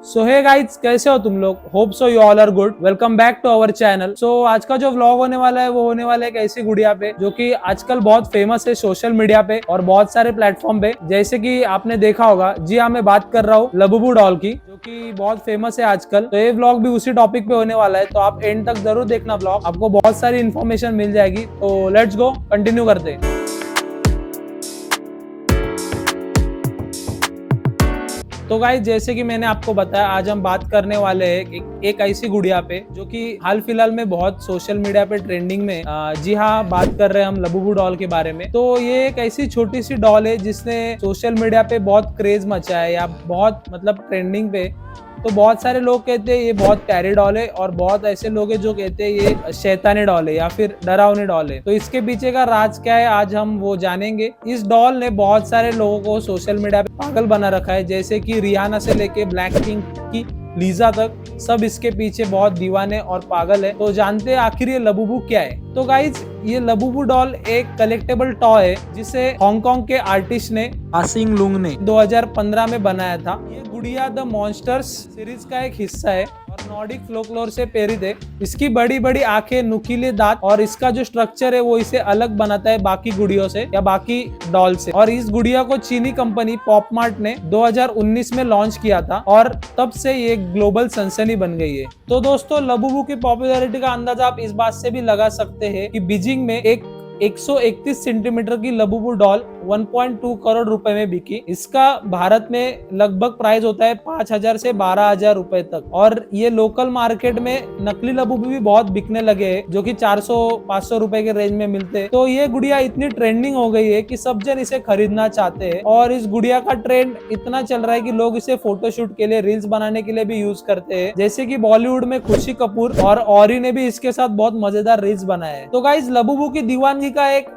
सो hey guys, कैसे हो तुम लोग। Hope so you all are good. Welcome back to our channel. So आज का जो व्लॉग होने वाला है वो होने वाला है एक ऐसी गुड़िया पे जो कि आजकल बहुत फेमस है सोशल मीडिया पे और बहुत सारे प्लेटफॉर्म पे। जैसे कि आपने देखा होगा, जी हाँ, मैं बात कर रहा हूँ लबुबू डॉल की, जो कि बहुत फेमस है आजकल। तो ये व्लॉग भी उसी टॉपिक पे होने वाला है, तो आप एंड तक जरूर देखना व्लॉग, आपको बहुत सारी इन्फॉर्मेशन मिल जाएगी। तो लेट्स गो, कंटिन्यू करते हैं। तो गाइस, जैसे कि मैंने आपको बताया, आज हम बात करने वाले हैं एक ऐसी गुड़िया पे जो कि हाल फिलहाल में बहुत सोशल मीडिया पे ट्रेंडिंग में। जी हाँ, बात कर रहे हैं हम लबुबू डॉल के बारे में। तो ये एक ऐसी छोटी सी डॉल है जिसने सोशल मीडिया पे बहुत क्रेज मचा है या बहुत मतलब ट्रेंडिंग पे। तो बहुत सारे लोग कहते हैं ये बहुत प्यारी डॉल है और बहुत ऐसे लोग हैं जो कहते हैं ये शैतानी डॉल है या फिर डरावनी डॉल है। तो इसके पीछे का राज क्या है, आज हम वो जानेंगे। इस डॉल ने बहुत सारे लोगों को सोशल मीडिया पे पागल बना रखा है, जैसे कि रियाना से लेके ब्लैक पिंक की लीजा तक, सब इसके पीछे बहुत दीवाने और पागल है। तो जानते हैं आखिर ये लबुबू क्या है। तो गाइज, ये लबुबू डॉल एक कलेक्टेबल टॉय है जिसे हांगकांग के आर्टिस्ट ने आसिंग लुंग ने 2015 में बनाया था। ये गुड़िया द मॉन्स्टर्स सीरीज का एक हिस्सा है और नॉर्डिक फोल्कलोर से प्रेरित है। इसकी बड़ी बड़ी आंखें, नुकीले दांत और इसका जो स्ट्रक्चर है वो इसे अलग बनाता है बाकी गुड़ियों से या बाकी डॉल से। और इस गुड़िया को चीनी कंपनी पॉपमार्ट ने 2019 में लॉन्च किया था और तब से ये ग्लोबल सनसनी बन गई है। तो दोस्तों, लबुबू की पॉपुलैरिटी का अंदाजा आप इस बात से भी लगा सकते हैं कि बीजिंग में एक 131 सेंटीमीटर की लबुबू डॉल 1.2 करोड़ रुपए में बिकी। इसका भारत में लगभग प्राइस होता है 5,000 से 12,000 रुपए तक। और ये लोकल मार्केट में नकली लबुबू भी बहुत बिकने लगे हैं, जो कि 400-500 रुपए के रेंज में मिलते हैं। तो ये गुड़िया इतनी ट्रेंडिंग हो गई है कि सब जन इसे खरीदना चाहते हैं और इस गुड़िया का ट्रेंड इतना चल रहा है कि लोग इसे फोटोशूट के लिए, रील्स बनाने के लिए भी यूज करते हैं। जैसे कि बॉलीवुड में खुशी कपूर और औरी ने भी इसके साथ बहुत मजेदार रील्स बनाए हैं। तो गाइस, लबुबू की दीवानगी का एक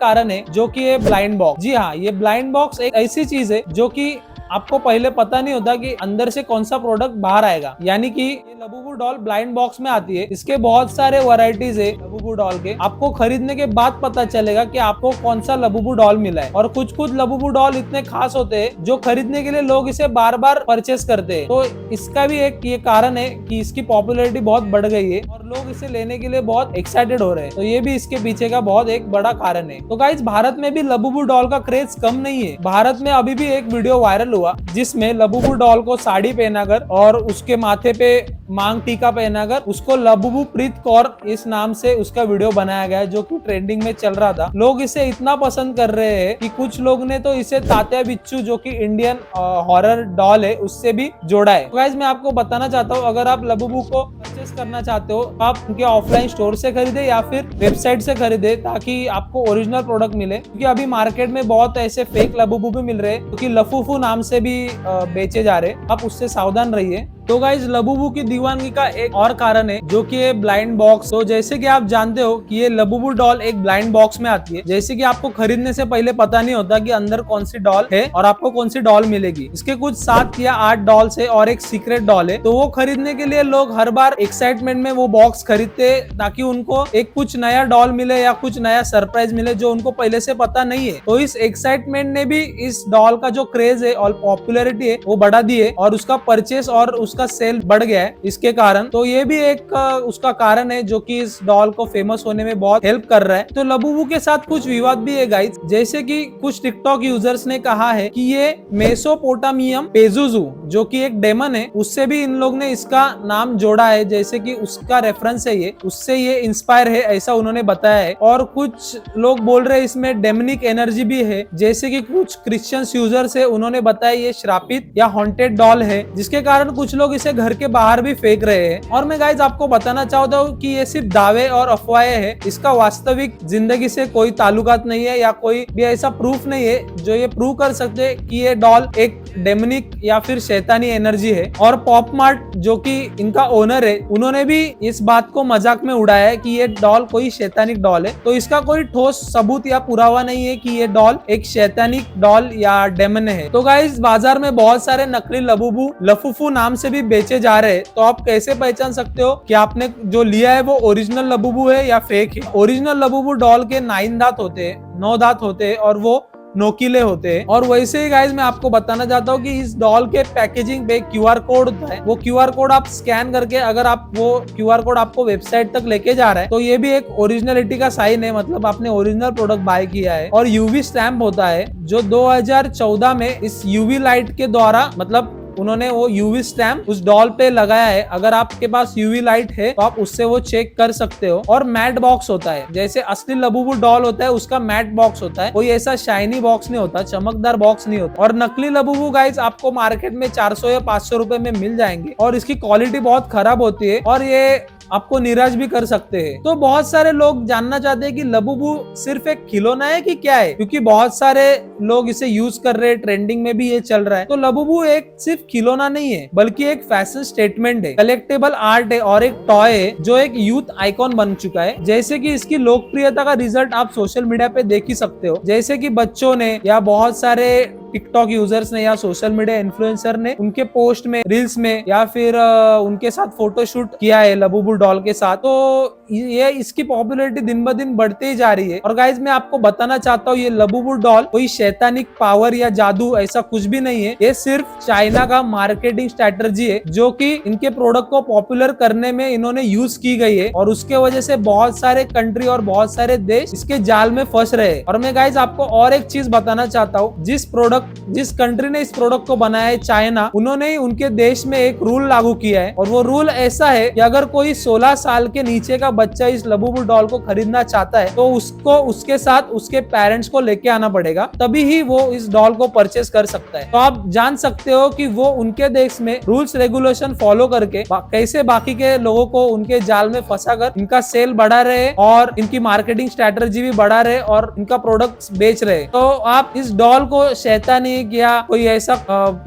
कारण है जो कि ये ब्लाइंड बॉक्स। जी हाँ, ये ब्लाइंड बॉक्स एक ऐसी चीज है जो कि आपको पहले पता नहीं होता कि अंदर से कौन सा प्रोडक्ट बाहर आएगा। यानी कि ये लबुबू डॉल ब्लाइंड बॉक्स में आती है। इसके बहुत सारे वैरायटीज है लबुबू डॉल के। आपको खरीदने के बाद पता चलेगा कि आपको कौन सा लबुबू डॉल मिला है। और कुछ लबुबू डॉल इतने खास होते हैं जो खरीदने के लिए लोग इसे बार बार परचेस करते हैं। तो इसका भी एक ये कारण है कि इसकी पॉपुलैरिटी बहुत बढ़ गई है और लोग इसे लेने के लिए बहुत एक्साइटेड हो रहे हैं। तो ये भी इसके पीछे का बहुत एक बड़ा कारण है। तो गाइस, भारत में भी लबुबू डॉल का क्रेज कम नहीं है। भारत में अभी भी एक वीडियो वायरल हुआ जिसमें लबुबू डॉल को साड़ी पहनाकर और उसके माथे पे मांग टीका पहनाकर उसको लबुबू प्रीत कौर इस नाम से उसका वीडियो बनाया गया है, जो कि ट्रेंडिंग में चल रहा था। लोग इसे इतना पसंद कर रहे हैं कि कुछ लोग ने तो इसे तात्या बिच्चू, जो कि इंडियन हॉरर डॉल है, उससे भी जोड़ा है। तो गाइस, मैं आपको बताना चाहता हूँ, अगर आप लबुबू को परचेस करना चाहते हो आप उनके ऑफलाइन स्टोर से खरीदे या फिर वेबसाइट से खरीदे, ताकि आपको ओरिजिनल प्रोडक्ट मिले। क्योंकि अभी मार्केट में बहुत ऐसे फेक लबुबू भी मिल रहे हैं, क्योंकि लफूफू नाम से भी बेचे जा रहे। आप उससे सावधान रहिए। तो गाइस, लबुबू की दीवानगी का एक और कारण है जो कि ब्लाइंड बॉक्स। तो जैसे कि आप जानते हो कि ये लबुबू डॉल एक ब्लाइंड बॉक्स में आती है। जैसे कि आपको खरीदने से पहले पता नहीं होता कि अंदर कौन सी डॉल है और आपको कौन सी डॉल मिलेगी। इसके कुछ 7 या 8 डॉल्स है और एक सीक्रेट डॉल है। तो वो खरीदने के लिए लोग हर बार एक्साइटमेंट में वो बॉक्स खरीदते हैं ताकि उनको एक कुछ नया डॉल मिले या कुछ नया सरप्राइज मिले जो उनको पहले से पता नहीं है। तो इस एक्साइटमेंट ने भी इस डॉल का जो क्रेज है और पॉपुलैरिटी है वो बढ़ा दी है और उसका परचेस और उसका सेल बढ़ गया है इसके कारण। तो ये भी एक उसका कारण है जो कि इस डॉल को फेमस होने में बहुत हेल्प कर रहा है। तो लबुबू के साथ कुछ विवाद भी है गाइस। जैसे कि कुछ टिकटॉक यूजर्स ने कहा है कि ये मेसोपोटामियम पेजुजू, जो कि एक डेमन है, उससे भी इन लोग ने इसका नाम जोड़ा है। जैसे कि उसका रेफरेंस है, ये उससे ये इंस्पायर है, ऐसा उन्होंने बताया है। और कुछ लोग बोल रहे हैं इसमें डेमनिक एनर्जी भी है। जैसे कि कुछ क्रिश्चियंस यूजर्स है, उन्होंने बताया ये श्रापित या हॉन्टेड डॉल है, जिसके कारण कुछ लोग इसे घर के बाहर भी फेंक रहे हैं। और मैं गाइज आपको बताना चाहता हूँ कि ये सिर्फ दावे और अफवाहें हैं। इसका वास्तविक जिंदगी से कोई ताल्लुकात नहीं है या कोई भी ऐसा प्रूफ नहीं है जो ये प्रूव कर सकते कि ये डॉल एक डेमनिक या फिर शैतानी एनर्जी है। और पॉपमार्ट, जो कि इनका ओनर है, उन्होंने भी इस बात को मजाक में उड़ाया है कि ये डॉल कोई शैतानिक डॉल है। तो इसका कोई ठोस सबूत या पुरावा नहीं है कि ये डॉल एक शैतानिक डॉल या डेमन है। तो गाइज, बाजार में बहुत सारे नकली लबुबू लफूफू नाम से भी बेचे जा रहे हैं। तो आप कैसे पहचान सकते हो कि आपने जो लिया है वो ओरिजिनल लबुबू है या फेक है। ओरिजिनल लबुबू डॉल के 9 दांत होते हैं, 9 दांत होते हैं और वो नोकीले होते हैं। और वैसे ही गाइज मैं आपको बताना चाहता हूँ कि इस डॉल के पैकेजिंग पे QR कोड होता है। वो QR कोड आप स्कैन करके अगर आप वो QR कोड आपको वेबसाइट तक लेके जा रहा है तो ये भी एक ओरिजिनलिटी का साइन है, मतलब आपने ओरिजिनल प्रोडक्ट बाय किया है। और UV स्टैम्प होता है जो 2014 में इस UV लाइट के द्वारा, मतलब उन्होंने वो UV स्टैम्प उस डॉल पे लगाया है। अगर आपके पास UV लाइट है तो आप उससे वो चेक कर सकते हो। और मैट बॉक्स होता है, जैसे असली लबुबू डॉल होता है उसका मैट बॉक्स होता है, कोई ऐसा शाइनी बॉक्स नहीं होता, चमकदार बॉक्स नहीं होता। और नकली लबुबू गाइस आपको मार्केट में 400 या 500 रुपए में मिल जाएंगे और इसकी क्वालिटी बहुत खराब होती है और ये आपको निराश भी कर सकते हैं। तो बहुत सारे लोग जानना चाहते हैं कि लबुबू सिर्फ एक खिलौना है कि क्या है, क्योंकि बहुत सारे लोग इसे यूज कर रहे हैं, ट्रेंडिंग में भी ये चल रहा है। तो लबुबू एक सिर्फ खिलौना नहीं है बल्कि एक फैशन स्टेटमेंट है, कलेक्टेबल आर्ट है और एक टॉय है जो एक यूथ आइकॉन बन चुका है। जैसे कि इसकी लोकप्रियता का रिजल्ट आप सोशल मीडिया पे देख ही सकते हो, जैसे कि बच्चों ने या बहुत सारे टिकटॉक यूजर्स ने या सोशल मीडिया इन्फ्लुएंसर ने उनके पोस्ट में, रील्स में या फिर उनके साथ फोटोशूट किया है लबुबू डॉल के साथ। तो ये इसकी पॉपुलैरिटी दिन ब दिन बढ़ती ही जा रही है। और गाइज मैं आपको बताना चाहता हूँ ये लबुबू डॉल कोई शैतानिक पावर या जादू ऐसा कुछ भी नहीं है, ये सिर्फ चाइना का मार्केटिंग स्ट्रेटजी है जो कि इनके प्रोडक्ट को पॉपुलर करने में इन्होंने यूज की गई है। और उसके वजह से बहुत सारे कंट्री और बहुत सारे देश इसके जाल में फंस रहे हैं। और मैं गाइज आपको और एक चीज बताना चाहता हूँ, जिस कंट्री ने इस प्रोडक्ट को बनाया है, चाइना, उन्होंने ही उनके देश में एक रूल लागू किया है। और वो रूल ऐसा है कि अगर कोई 16 साल के नीचे का बच्चा इस लबुबू डॉल को खरीदना चाहता है तो उसको उसके साथ उसके पेरेंट्स को लेके आना पड़ेगा, तभी ही वो इस डॉल को परचेस कर सकता है। तो आप जान सकते हो कि वो उनके देश में रूल्स रेगुलेशन फॉलो करके कैसे बाकी के लोगों को उनके जाल में फंसाकर इनका सेल बढ़ा रहे और इनकी मार्केटिंग स्ट्रेटजी भी बढ़ा रहे और इनका प्रोडक्ट बेच रहे। तो आप इस डॉल को शैतानी या कोई ऐसा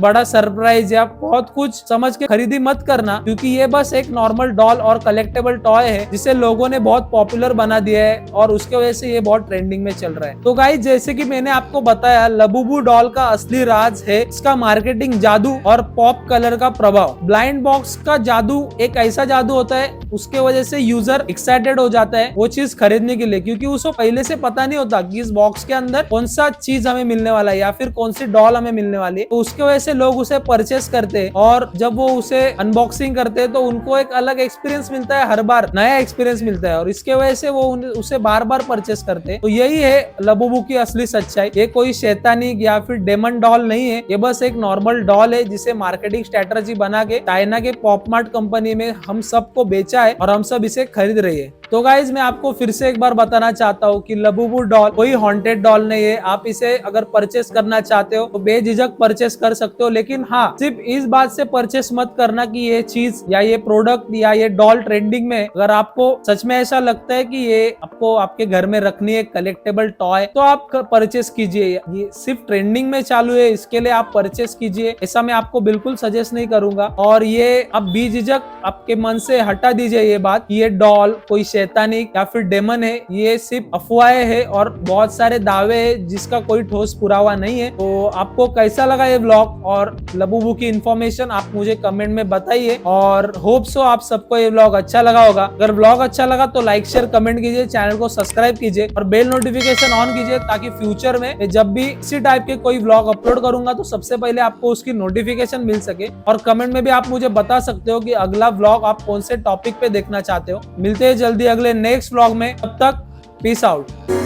बड़ा सरप्राइज या बहुत कुछ समझ के खरीदी मत करना, क्योंकि ये बस एक नॉर्मल डॉल और कलेक्टेबल टॉय है जिसे लोगों ने बहुत पॉपुलर बना दिया है और उसके वजह से ये बहुत ट्रेंडिंग में चल रहा है। तो गाइस जैसे कि मैंने आपको बताया, लबुबू डॉल का असली राज है इसका मार्केटिंग जादू और पॉप कलर का प्रभाव। ब्लाइंड बॉक्स का जादू एक ऐसा जादू होता है, उसके वजह से यूजर एक्साइटेड हो जाता है वो चीज खरीदने के लिए, क्योंकि उसको पहले से पता नहीं होता कि इस बॉक्स के अंदर कौन सा चीज हमें मिलने वाला है या फिर कौन सी डॉल हमें मिलने वाली है। तो उसके वजह से लोग उसे परचेस करते हैं और जब वो उसे अनबॉक्सिंग करते हैं तो उनको एक अलग एक्सपीरियंस मिलता है, हर बार नया एक्सपीरियंस मिलता है और इसके वजह से वो उसे बार बार परचेस करते हैं। तो यही है लबुबू की असली सच्चाई। ये कोई शैतानी या फिर डेमन डॉल नहीं है, ये बस एक नॉर्मल डॉल है जिसे मार्केटिंग स्ट्रेटजी बना के चाइना के पॉपमार्ट कंपनी में हम सबको बेचा है और हम सब इसे खरीद रहे हैं। तो गाइज मैं आपको फिर से एक बार बताना चाहता हूँ कि लबुबू डॉल कोई हॉन्टेड डॉल नहीं है। आप इसे अगर परचेस करना चाहते हो तो बेझिझक परचेस कर सकते हो, लेकिन हाँ, सिर्फ इस बात से परचेस मत करना कि ये चीज या ये प्रोडक्ट या ये डॉल ट्रेंडिंग में, अगर आपको सच में ऐसा लगता है कि ये आपको आपके घर में रखनी है कलेक्टेबल टॉय, तो आप परचेस कीजिए। ये सिर्फ ट्रेंडिंग में चालू है इसके लिए आप परचेस कीजिए, ऐसा मैं आपको बिल्कुल सजेस्ट नहीं करूंगा। और ये आप बेझिझक आपके मन से हटा दीजिए ये बात, ये डॉल कोई शैतानिक या फिर डेमन है, ये सिर्फ अफवाहें है और बहुत सारे दावे है जिसका कोई ठोस पुरावा नहीं है। तो आपको कैसा लगा ये व्लॉग और लबुबू की इन्फॉर्मेशन आप मुझे कमेंट में बताइए और होप सो आप सबको ये व्लॉग अच्छा लगा होगा। अगर व्लॉग अच्छा लगा तो लाइक शेयर कमेंट कीजिए, चैनल को सब्सक्राइब कीजिए और बेल नोटिफिकेशन ऑन कीजिए ताकि फ्यूचर में जब भी इसी टाइप के कोई व्लॉग अपलोड करूंगा तो सबसे पहले आपको उसकी नोटिफिकेशन मिल सके। और कमेंट में भी आप मुझे बता सकते हो कि अगला व्लॉग आप कौन से टॉपिक पे देखना चाहते हो। मिलते हैं जल्दी अगले नेक्स्ट व्लॉग में, तब तक पीस आउट।